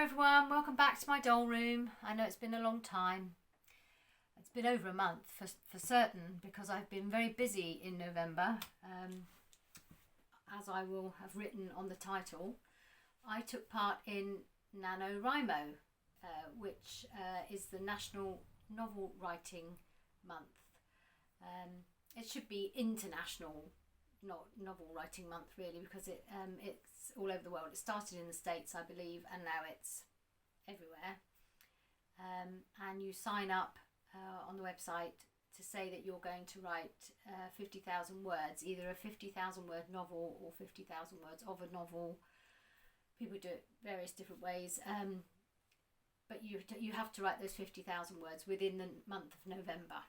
everyone, welcome back to my doll room. I know it's been a long time. It's been over a month for certain because I've been very busy in November. As I will have written on the title, I took part in NaNoWriMo, which is the National Novel Writing Month. It should be International Novel Writing Month really, because it's all over the world. It started in the States, I believe, and now it's everywhere. And you sign up on the website to say that you're going to write 50,000 words, either a 50,000 word novel or 50,000 words of a novel. People do it various different ways, but you have to write those 50,000 words within the month of November.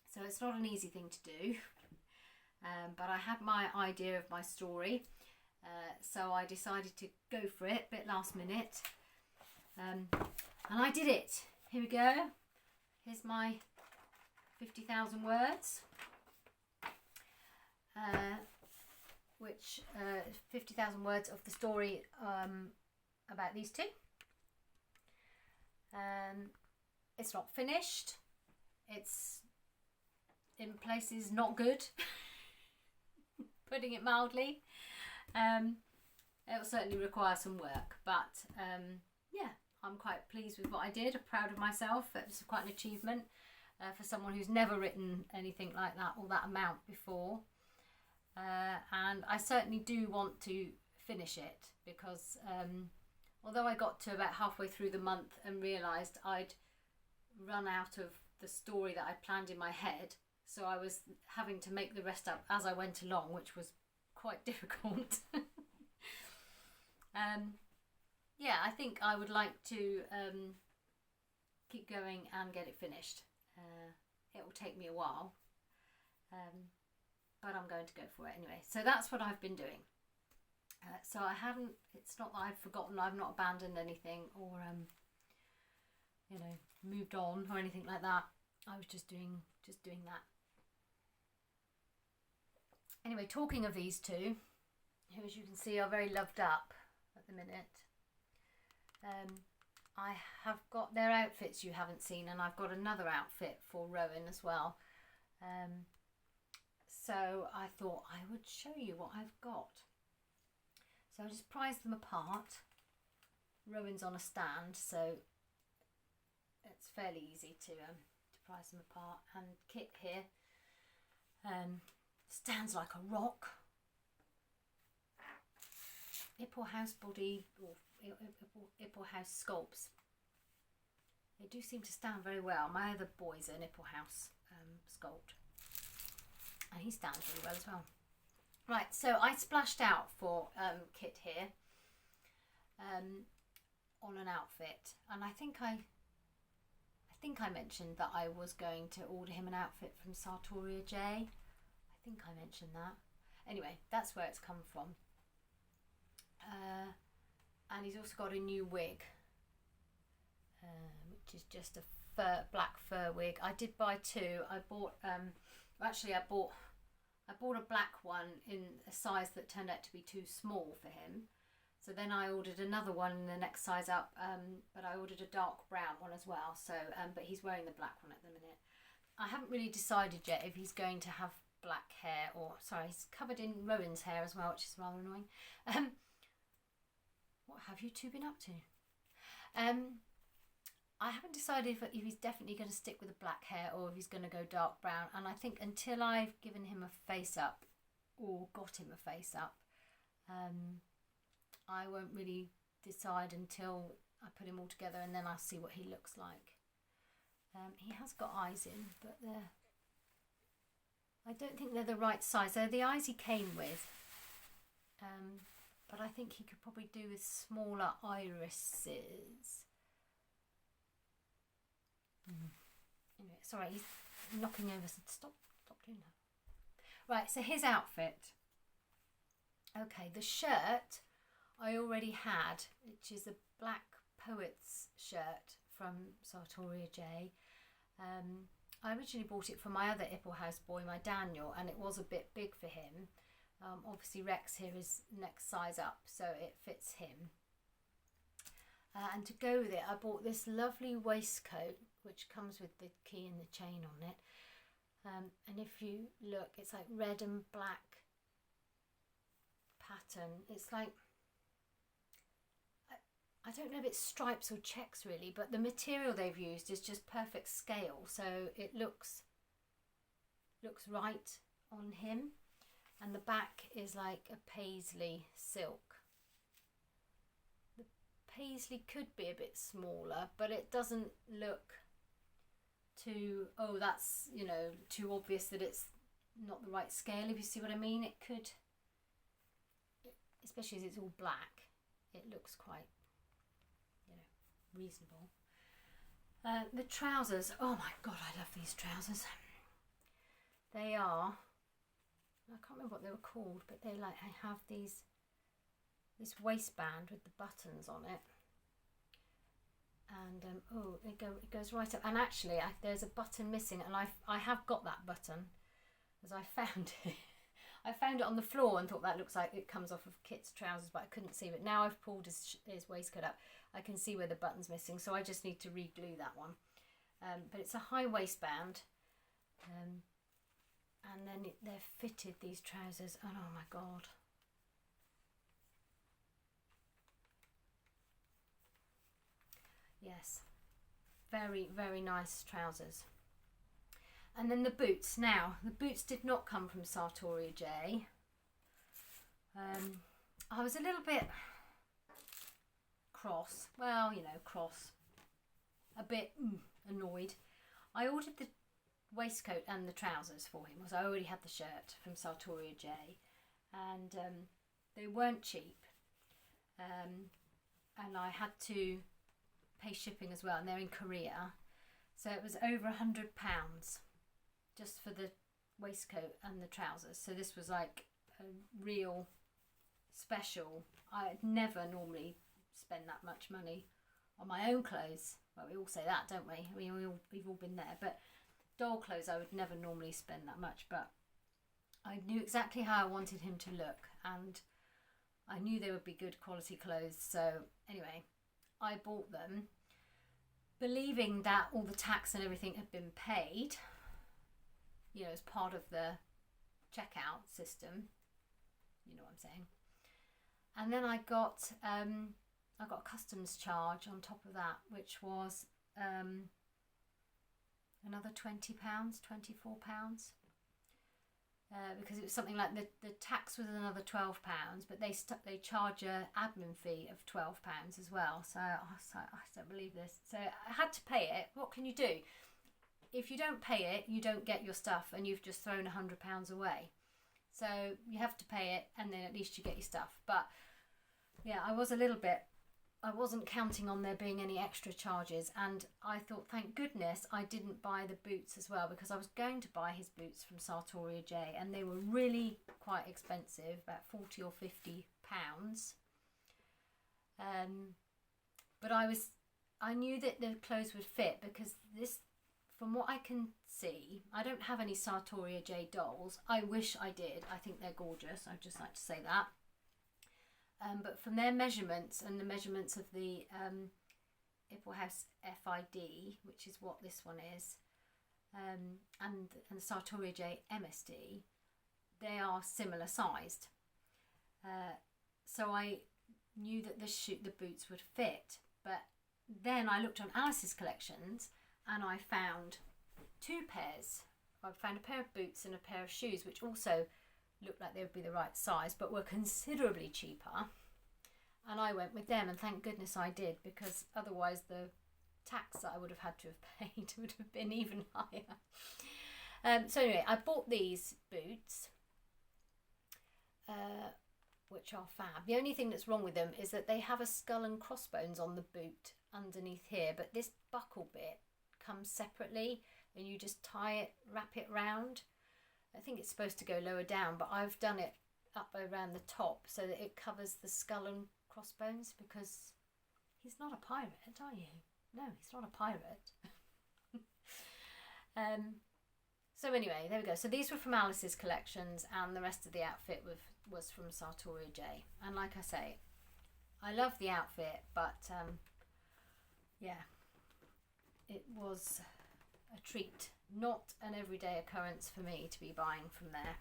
So it's not an easy thing to do. But I had my idea of my story, so I decided to go for it, a bit last minute, and I did it. Here we go. Here's my 50,000 words, which 50,000 words of the story about these two. It's not finished. It's in places not good. Putting it mildly. It will certainly require some work, but yeah, I'm quite pleased with what I did. I'm proud of myself. It was quite an achievement for someone who's never written anything like that or that amount before, and I certainly do want to finish it because although I got to about halfway through the month and realised I'd run out of the story that I planned in my head, so I was having to make the rest up as I went along, which was quite difficult. Yeah, I think I would like to keep going and get it finished. It will take me a while, but I'm going to go for it anyway. So that's what I've been doing. So I haven't, it's not that I've forgotten, I've not abandoned anything or, you know, moved on or anything like that. I was just doing that. Anyway, talking of these two, who as you can see are very loved up at the minute, I have got their outfits you haven't seen, and I've got another outfit for Rowan as well. So I thought I would show you what I've got. So I just prise them apart. Rowan's on a stand, so it's fairly easy to prise them apart. And Kit here stands like a rock. Ipple House body or Ipple House sculpts. They do seem to stand very well. My other boy's an Ipple House sculpt, and he stands really well as well. Right, so I splashed out for Kit here on an outfit, and I think I mentioned that I was going to order him an outfit from Sartoria J. I think I mentioned that. Anyway, that's where it's come from. And he's also got a new wig, which is just a black fur wig. I did buy two. I bought I bought a black one in a size that turned out to be too small for him. So then I ordered another one in the next size up, but I ordered a dark brown one as well. So, but he's wearing the black one at the minute. I haven't really decided yet if he's going to have black hair or, sorry, he's covered in Rowan's hair as well, which is rather annoying. What have you two been up to? I haven't decided if he's definitely going to stick with the black hair or if he's going to go dark brown. And I think until I've given him a face up or got him a face up, I won't really decide until I put him all together, and then I'll see what he looks like. He has got eyes in, but I don't think they're the right size. They're the eyes he came with. But I think he could probably do with smaller irises. Anyway, sorry, he's knocking over. Stop doing that. Right, so his outfit. Okay, the shirt I already had, which is a black poet's shirt from Sartoria J. I originally bought it for my other Ipple House boy, my Daniel, and it was a bit big for him. Obviously Rex here is next size up, so it fits him. And to go with it, I bought this lovely waistcoat, which comes with the key and the chain on it. And if you look, it's like red and black pattern. It's like, I don't know if it's stripes or checks really, but the material they've used is just perfect scale, so it looks right on him. And the back is like a paisley silk. The paisley could be a bit smaller, but it doesn't look too, oh, that's, you know, too obvious that it's not the right scale, if you see what I mean. It could, especially as it's all black, it looks quite, you know, reasonable. The trousers, oh my god, I love these trousers. They are, I can't remember what they were called, but they have this waistband with the buttons on it. And oh, it goes right up. And actually, there's a button missing, and I have got that button, as I found it. I found it on the floor and thought that looks like it comes off of Kit's trousers, but I couldn't see it. Now I've pulled his waistcoat up, I can see where the button's missing, so I just need to re-glue that one. But it's a high waistband, and then they're fitted, these trousers, and oh my god. Yes, very, very nice trousers. And then the boots. Now, the boots did not come from Sartoria J. I was a little bit cross. Well, you know, cross. A bit annoyed. I ordered the waistcoat and the trousers for him, because I already had the shirt from Sartoria J. And they weren't cheap. And I had to pay shipping as well, and they're in Korea, so it was over £100 just for the waistcoat and the trousers. So this was like a real special. I'd never normally spend that much money on my own clothes. Well, we all say that, don't we? I mean, we've all been there, but doll clothes I would never normally spend that much. But I knew exactly how I wanted him to look, and I knew they would be good quality clothes. So anyway, I bought them believing that all the tax and everything had been paid, you know, as part of the checkout system, you know what I'm saying. And then I got a customs charge on top of that, which was another £20, £24. Because it was something like the tax was another £12, but they charge a admin fee of £12 as well. So I was like, I don't believe this. So I had to pay it. What can you do? If you don't pay it, you don't get your stuff, and you've just thrown £100 away. So you have to pay it, and then at least you get your stuff. But yeah, I wasn't counting on there being any extra charges, and I thought, thank goodness I didn't buy the boots as well, because I was going to buy his boots from Sartoria J, and they were really quite expensive, about £40 or £50. But I knew that the clothes would fit, because this, from what I can see, I don't have any Sartoria J dolls. I wish I did. I think they're gorgeous. I'd just like to say that. But from their measurements and the measurements of the Ipplhouse FID, which is what this one is, and the Sartoria J MSD, they are similar sized. So I knew that the boots would fit. But then I looked on Alice's collections, and I found two pairs. I found a pair of boots and a pair of shoes, which also looked like they would be the right size, but were considerably cheaper. And I went with them, and thank goodness I did, because otherwise the tax that I would have had to have paid would have been even higher. So anyway, I bought these boots, which are fab. The only thing that's wrong with them is that they have a skull and crossbones on the boot underneath here, but this buckle bit comes separately, and you just wrap it round. I think it's supposed to go lower down, but I've done it up around the top so that it covers the skull and crossbones, because he's not a pirate, are you? No, he's not a pirate. So anyway, there we go. So these were from Alice's collections, and the rest of the outfit was from Sartoria J. And like I say, I love the outfit, but yeah, it was a treat. Not an everyday occurrence for me to be buying from there.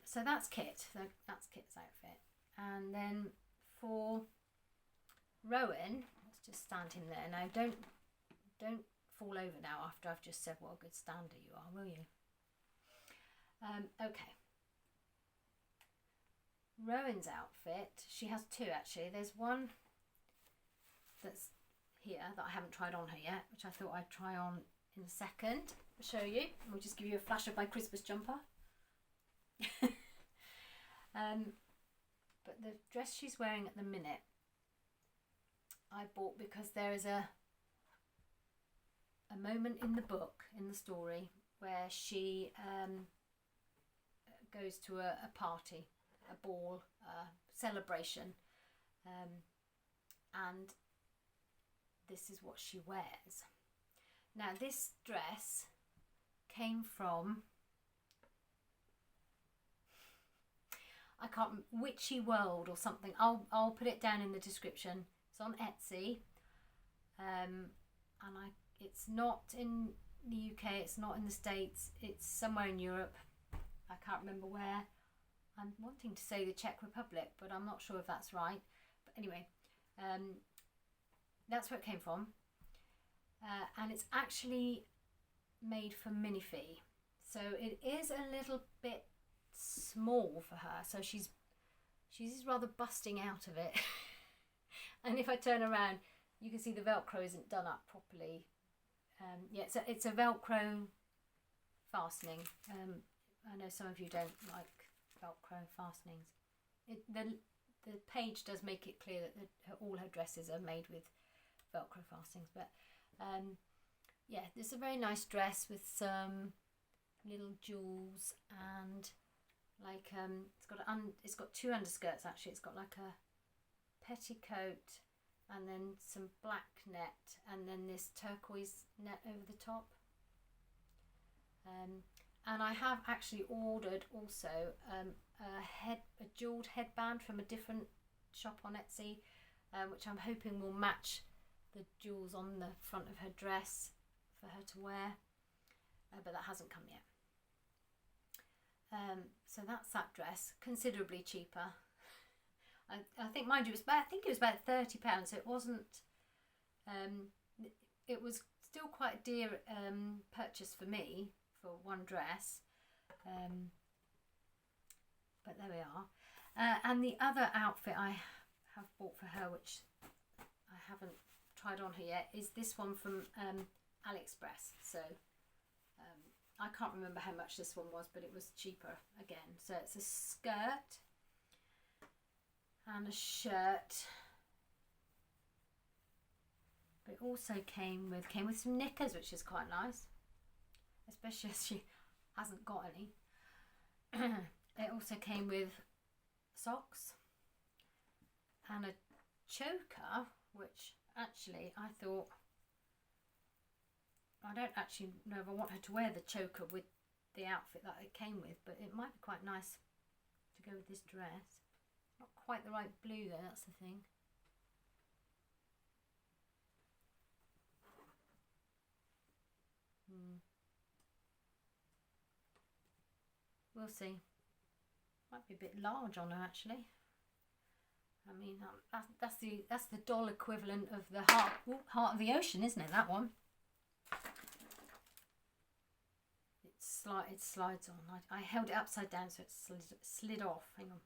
So that's Kit. So that's Kit's outfit. And then for Rowan, let's just stand him there. Now don't fall over now after I've just said what a good stander you are, will you? Okay. Rowan's outfit, she has two actually. There's one that's here that I haven't tried on her yet, which I thought I'd try on in a second. I'll show you. I'll just give you a flash of my Christmas jumper. But the dress she's wearing at the minute I bought because there is a moment in the book, in the story, where she goes to a party, a ball, a celebration, and this is what she wears. Now this dress came from, I can't remember, Witchy World or something. I'll put it down in the description. It's on Etsy, and it's not in the UK, it's not in the States, it's somewhere in Europe. I can't remember where. I'm wanting to say the Czech Republic, but I'm not sure if that's right. But anyway, that's where it came from, and it's actually made for Minifee, so it is a little bit small for her, so she's rather busting out of it. And if I turn around, you can see the Velcro isn't done up properly. Yeah, it's a Velcro fastening. I know some of you don't like Velcro fastenings. The page does make it clear that all her dresses are made with Velcro fastenings, but yeah, this is a very nice dress with some little jewels, and like it's got two underskirts actually. It's got like a petticoat and then some black net and then this turquoise net over the top. And I have actually ordered also a jewelled headband from a different shop on Etsy, which I'm hoping will match the jewels on the front of her dress for her to wear, but that hasn't come yet. So that's that dress, considerably cheaper. I think, mind you, I think it was about £30, so it wasn't, it was still quite a dear purchase for me for one dress, but there we are. And the other outfit I have bought for her, which I haven't tried on her yet, is this one from AliExpress. So I can't remember how much this one was, but it was cheaper again. So it's a skirt and a shirt, but it also came with some knickers, which is quite nice, especially as she hasn't got any. It also came with socks and a choker, which actually I thought, I don't actually know if I want her to wear the choker with the outfit that it came with, but it might be quite nice to go with this dress. Not quite the right blue though, that's the thing. We'll see. Might be a bit large on her actually. I mean, that's the doll equivalent of the heart of the ocean, isn't it? That one. It slides on. I held it upside down so it slid off. Hang on.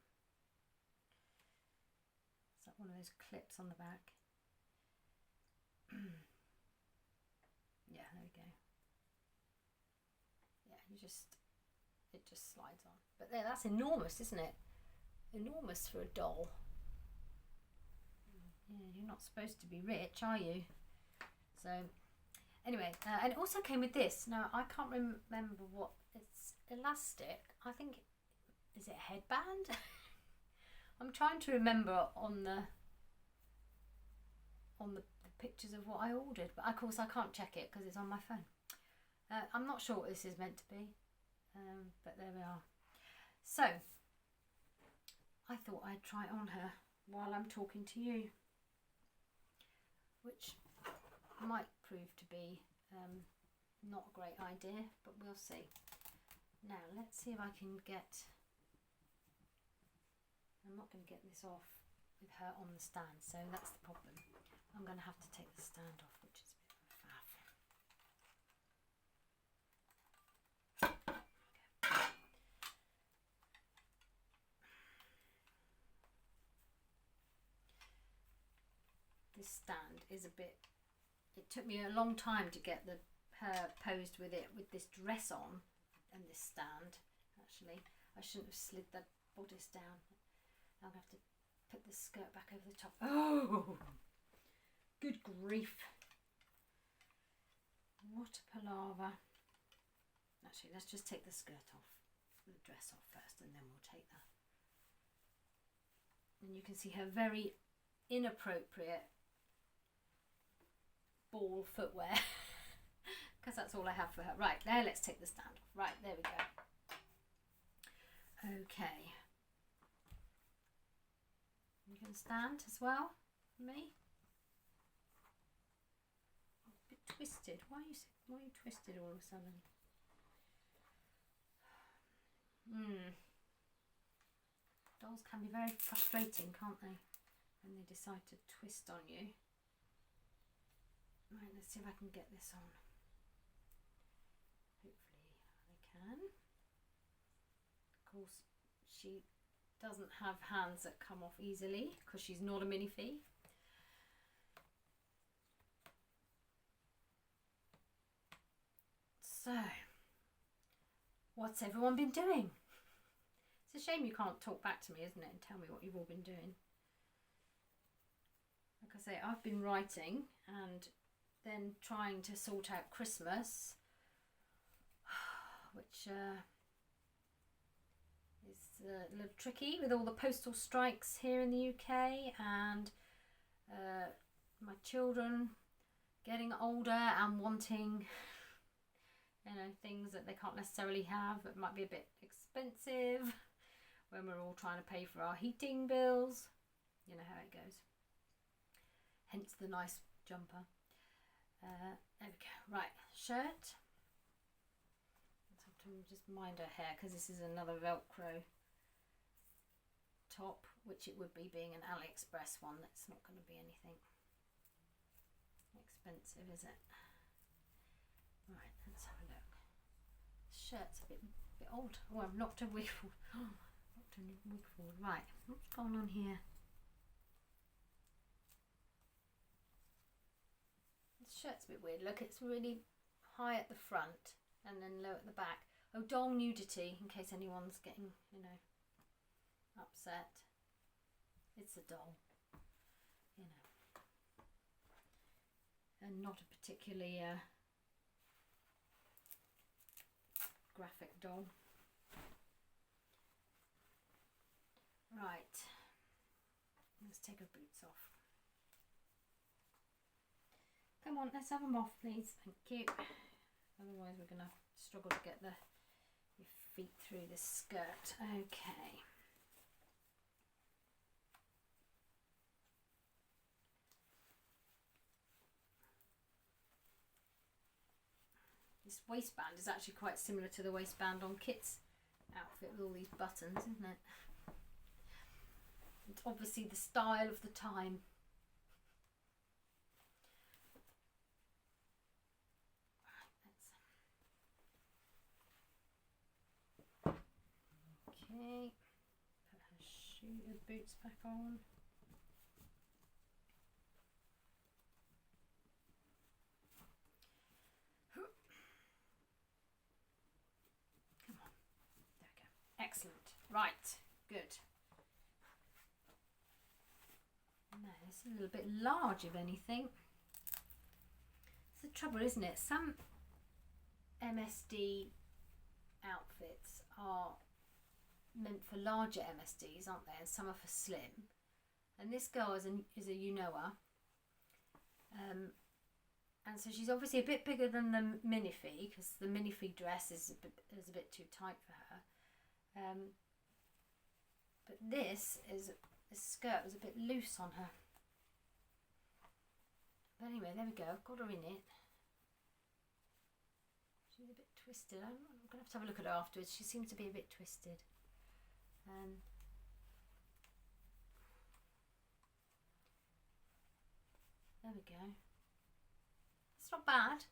Is that one of those clips on the back? Yeah, there we go. Yeah, it just slides on. But there, that's enormous, isn't it? Enormous for a doll. Yeah, you're not supposed to be rich, are you? So anyway, and it also came with this. Now I can't remember what, it's elastic. I think, is it a headband? I'm trying to remember on the pictures of what I ordered, but of course I can't check it because it's on my phone. I'm not sure what this is meant to be, but there we are. So I thought I'd try it on her while I'm talking to you. which might prove to be not a great idea, but we'll see. Now let's see if I can get, I'm not going to get this off with her on the stand, so that's the problem. I'm going to have to take the stand off, which is a bit of a faff. This stand is a bit, it took me a long time to get her posed with it, with this dress on and this stand. Actually, I shouldn't have slid the bodice down. I'll have to put the skirt back over the top. Oh, good grief. What a palaver. Actually, let's just take the skirt off, the dress off first, and then we'll take that. And you can see her very inappropriate ball footwear, because that's all I have for her. Right, now let's take the stand off. Right, there we go. Okay. You can stand as well for me. A bit twisted. Why are you twisted all of a sudden? Dolls can be very frustrating, can't they? When they decide to twist on you. Right, let's see if I can get this on. Hopefully I can. Of course, she doesn't have hands that come off easily because she's not a minifee. So, what's everyone been doing? It's a shame you can't talk back to me, isn't it, and tell me what you've all been doing. Like I say, I've been writing and then trying to sort out Christmas, which is a little tricky with all the postal strikes here in the UK, and my children getting older and wanting, you know, things that they can't necessarily have. It might be a bit expensive when we're all trying to pay for our heating bills. You know how it goes. Hence the nice jumper. There we go. Right, shirt. Let's have to just mind her hair, because this is another Velcro top, which it would be being an AliExpress one. That's not going to be anything expensive, is it? Right, let's have a look. This shirt's a bit old. Oh, I've knocked a wig forward. Oh, knocked a wig forward. Right, what's going on here? Shirt's a bit weird. Look, it's really high at the front and then low at the back. Oh, doll nudity, in case anyone's getting, you know, upset. It's a doll, you know, and not a particularly graphic doll. Right, let's take her boots off. Come on, let's have them off, please. Thank you. Otherwise we're going to struggle to get your feet through this skirt. Okay. This waistband is actually quite similar to the waistband on Kit's outfit with all these buttons, isn't it? It's obviously the style of the time. Okay, put her boots back on. Come on, there we go. Excellent. Right, good. No, it's a little bit large, if anything. It's the trouble, isn't it? Some MSD outfits are meant for larger MSDs, aren't they? And some are for slim. And this girl is a you-knower. And so she's obviously a bit bigger than the minifee, because the minifee dress is a bit too tight for her. But this skirt was a bit loose on her. anyway, there we go. I've got her in it. She's a bit twisted. I'm going to have a look at her afterwards. She seems to be a bit twisted. There we go. It's not bad.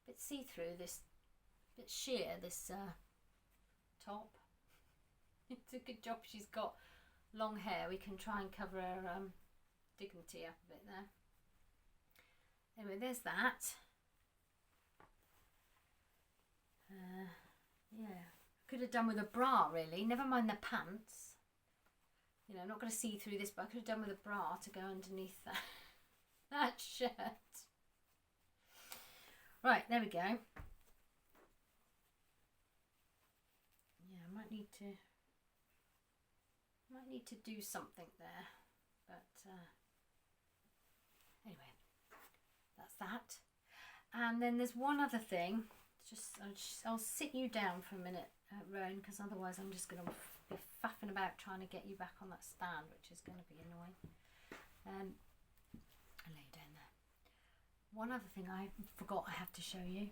Bit see-through, this bit sheer, this top. It's a good job she's got long hair. We can try and cover her dignity up a bit there. Anyway, there's that. Yeah, could have done with a bra really, never mind the pants. You know, I'm not going to see through this, but I could have done with a bra to go underneath that shirt. Right, there we go. Yeah, I might need to do something there, but anyway, that's that. And then there's one other thing. I'll sit you down for a minute, Rowan, because otherwise I'm just going to be faffing about trying to get you back on that stand, which is going to be annoying. I'll lay you down there. One other thing I forgot I have to show you.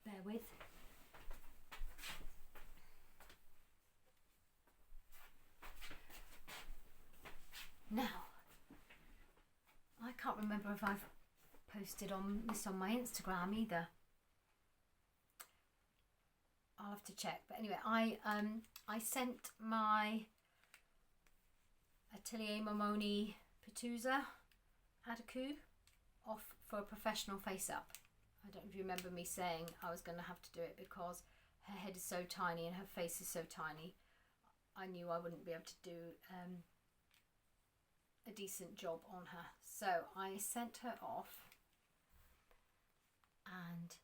Bear with. Now, I can't remember if I've posted this on my Instagram either. I'll have to check. But anyway, I sent my Atelier Momoni Petuza Hadaku off for a professional face up. I don't know if you remember me saying I was going to have to do it because her head is so tiny and her face is so tiny. I knew I wouldn't be able to do a decent job on her. So I sent her off and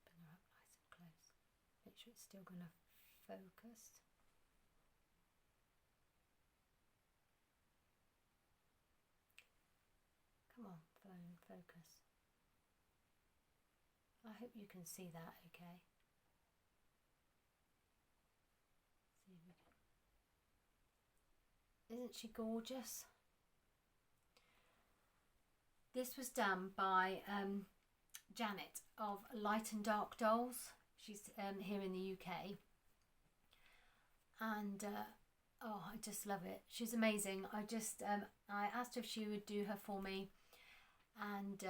bring her up nice and close. Make sure it's still going to focus. Come on, phone, focus. I hope you can see that okay. See if we can. Isn't she gorgeous? This was done by Janet of Light and Dark Dolls. She's here in the UK. And oh, I just love it. She's amazing. I asked her if she would do her for me, and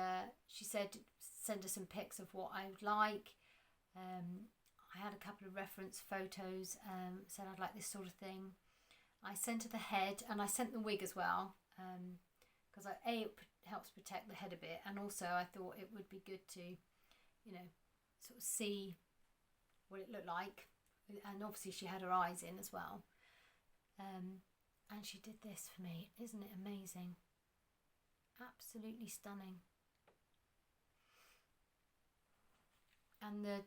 she said send her some pics of what I would like. I had a couple of reference photos, said I'd like this sort of thing. I sent her the head and I sent the wig as well, because it helps protect the head a bit, and also I thought it would be good to, you know, sort of see what it looked like. And obviously she had her eyes in as well. And she did this for me. Isn't it amazing? Absolutely stunning. And the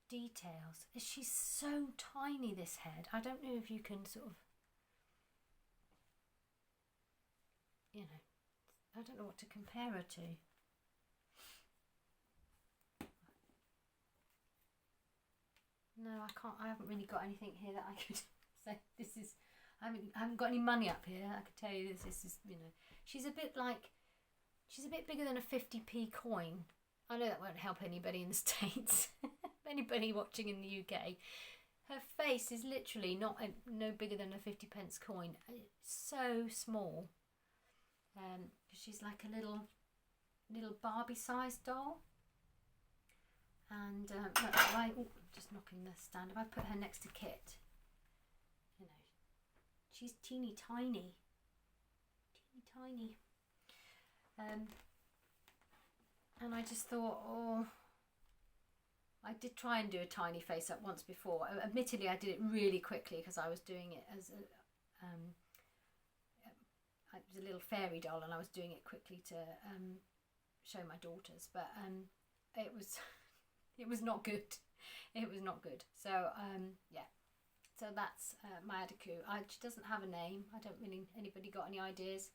details. She's so tiny, this head. I don't know if you can sort of, you know, I don't know what to compare her to. No, I can't. I haven't really got anything here that I could say. This is. I haven't got any money up here. I could tell you this. This is, you know. She's a bit bigger than a 50p coin. I know that won't help anybody in the States. Anybody watching in the UK. Her face is literally no bigger than a 50p coin. It's so small. She's like a little Barbie-sized doll. And just knocking the stand. If I put her next to Kit, you know, she's teeny tiny. And I just thought, oh, I did try and do a tiny face up once before. Admittedly, I did it really quickly because I was doing it as it was a little fairy doll, and I was doing it quickly to show my daughters. But it was not good. It was not good. So yeah. So that's my Adaku. She doesn't have a name. I don't really. Anybody got any ideas?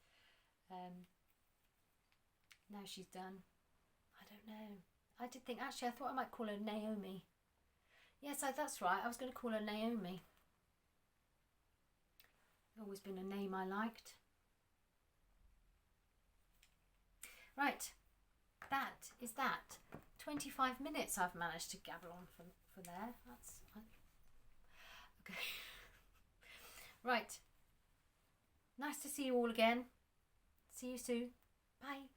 Now she's done. I don't know. I did think, actually, I thought I might call her Naomi. Yes, that's right. I was going to call her Naomi. Oh, always been a name I liked. Right, that is that. 25 minutes I've managed to gabble on for there. That's okay. Right. Nice to see you all again. See you soon. Bye.